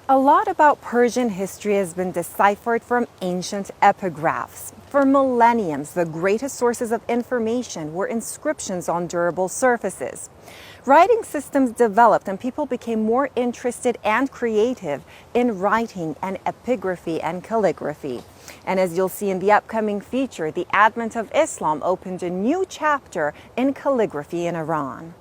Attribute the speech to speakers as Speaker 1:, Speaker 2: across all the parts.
Speaker 1: A lot about Persian history has been deciphered from ancient epigraphs. For millenniums, the greatest sources of information were inscriptions on durable surfaces. Writing systems developed and people became more interested and creative in writing and epigraphy and calligraphy. And as you'll see in the upcoming feature, the advent of Islam opened a new chapter in calligraphy in Iran.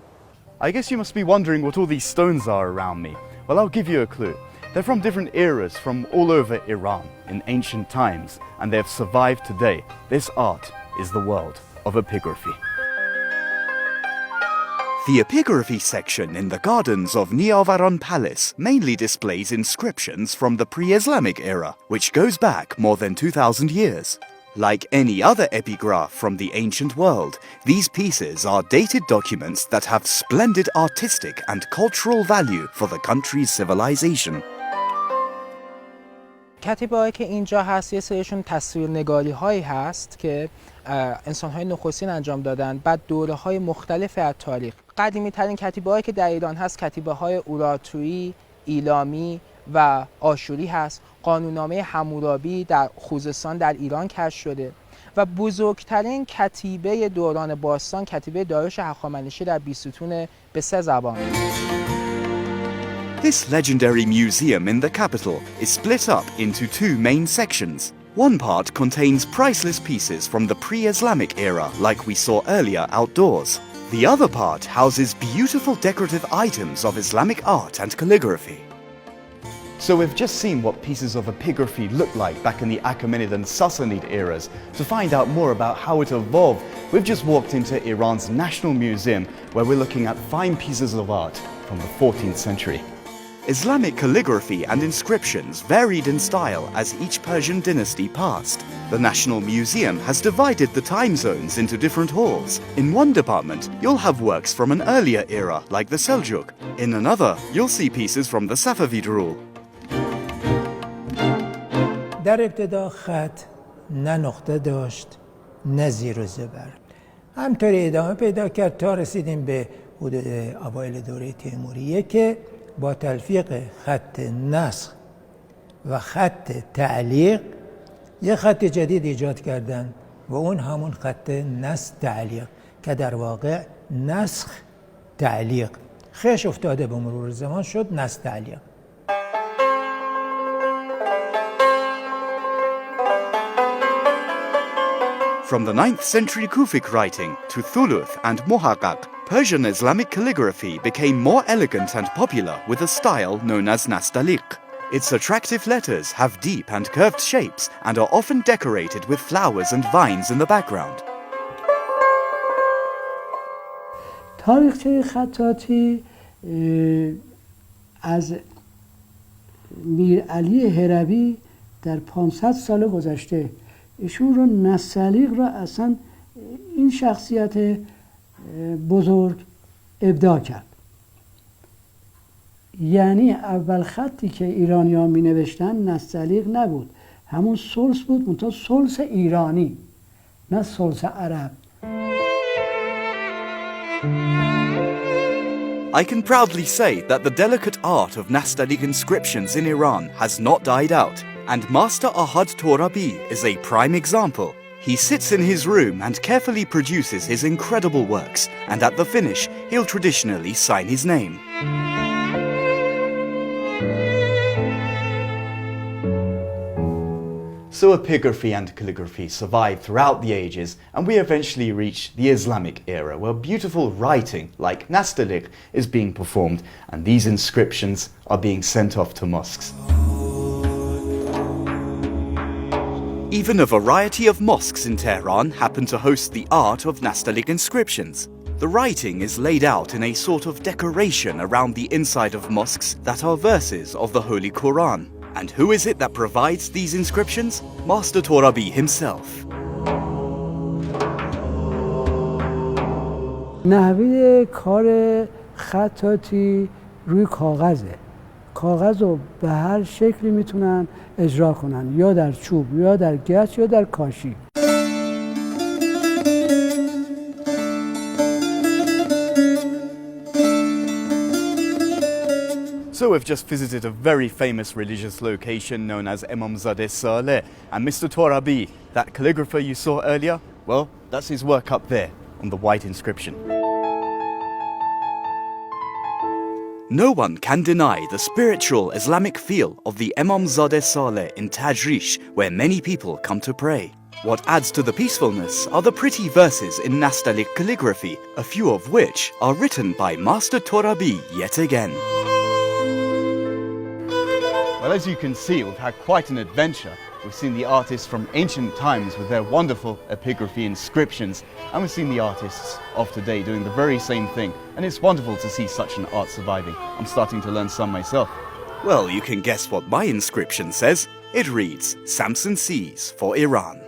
Speaker 2: I guess you must be wondering what all these stones are around me. Well, I'll give you a clue. They're from different eras from all over Iran in ancient times, and they have survived today. This art is the world of epigraphy.
Speaker 3: The epigraphy section in the gardens of Niavaran Palace mainly displays inscriptions from the pre-Islamic era, which goes back more than 2,000 years. Like any other epigraph from the ancient world, these pieces are dated documents that have splendid artistic and cultural value for the country's civilization.
Speaker 4: کتیبه‌هایی که اینجا هست یه سریشون تصویرنگاری هایی هست که انسان‌های نخستین انجام دادن، بعد دوره‌های مختلف از تاریخ. قدیمی ترین کتیبه‌هایی که در ایران هست کتیبه‌های اورارتویی، ایلامی و آشوری هست. قانوننامه حمورابی در خوزستان در ایران کشف شده و بزرگترین کتیبه دوران باستان کتیبه داریوش هخامنشی در بیستون به 3 زبان.
Speaker 3: This legendary museum in the capital is split up into 2 main sections. One part contains priceless pieces from the pre-Islamic era, like we saw earlier outdoors. The other part houses beautiful decorative items of Islamic art and calligraphy.
Speaker 2: So we've just seen what pieces of epigraphy looked like back in the Achaemenid and Sassanid eras. To find out more about how it evolved, we've just walked into Iran's National Museum, where we're looking at fine pieces of art from the 14th century.
Speaker 3: Islamic calligraphy and inscriptions varied in style as each Persian dynasty passed. The National Museum has divided the time zones into different halls. In one department, you'll have works from an earlier era, like the Seljuk. In another, you'll see pieces from the Safavid rule.
Speaker 5: در ابتدا خط نه نقطه داشت نه زیر و زبر. همطوری ادامه پیدا کرد تا رسیدیم به حدود اوایل دوره تیموریه که با تلفیق خط نسخ و خط تعلیق یک خط جدید ایجاد کردن و اون همون خط نسخ تعلیق که در واقع نسخ تعلیق خش افتاده به مرور زمان شد نسخ تعلیق.
Speaker 3: From the 9th century Kufic writing to Thuluth and Muhaqqaq, Persian Islamic calligraphy became more elegant and popular with a style known as nastaliq. Its attractive letters have deep and curved shapes and are often decorated with flowers and vines in the background.
Speaker 6: تاریخچه خطاطی از میرعلی هروی در 500 سال گذشته ایشون رو نستعلیق را اصلا این شخصیت بزرگ ابداع کرد. یعنی اول خطی که ایرانیان می نوشتن نستعلیق نبود، همون سلس بود، منتها سلس ایرانی نه سلس عرب.
Speaker 3: I can proudly say that the delicate art of nastaliq inscriptions in Iran has not died out, and Master Ahad Torabi is a prime example. He sits in his room and carefully produces his incredible works, and at the finish, he'll traditionally sign his name.
Speaker 2: So epigraphy and calligraphy survived throughout the ages, and we eventually reached the Islamic era, where beautiful writing like nastaliq is being performed, and these inscriptions are being sent off to mosques.
Speaker 3: Even a variety of mosques in Tehran happen to host the art of nastaliq inscriptions. The writing is laid out in a sort of decoration around the inside of mosques that are verses of the Holy Quran. And who is it that provides these inscriptions? Master Torabi himself.
Speaker 6: نحوه کار خطاطی روی کاغذه. کاغذ رو به هر شکلی میتونن اجرا کنن، یا در چوب یا در گچ یا در کاشی.
Speaker 2: So So we've just visited a very famous religious location known as Imamzadeh Saleh. And Mr. Torabi, that calligrapher you saw earlier, well, that's his work up there on the white inscription.
Speaker 3: No one can deny the spiritual Islamic feel of the Imamzadeh Saleh in Tajrish, where many people come to pray. What adds to the peacefulness are the pretty verses in Nastaliq calligraphy, a few of which are written by Master Torabi yet again.
Speaker 2: Well, as you can see, we've had quite an adventure. We've seen the artists from ancient times with their wonderful epigraphy inscriptions, and we've seen the artists of today doing the very same thing. And it's wonderful to see such an art surviving. I'm starting to learn some myself.
Speaker 3: Well, you can guess what my inscription says. It reads, Samson sees for Iran.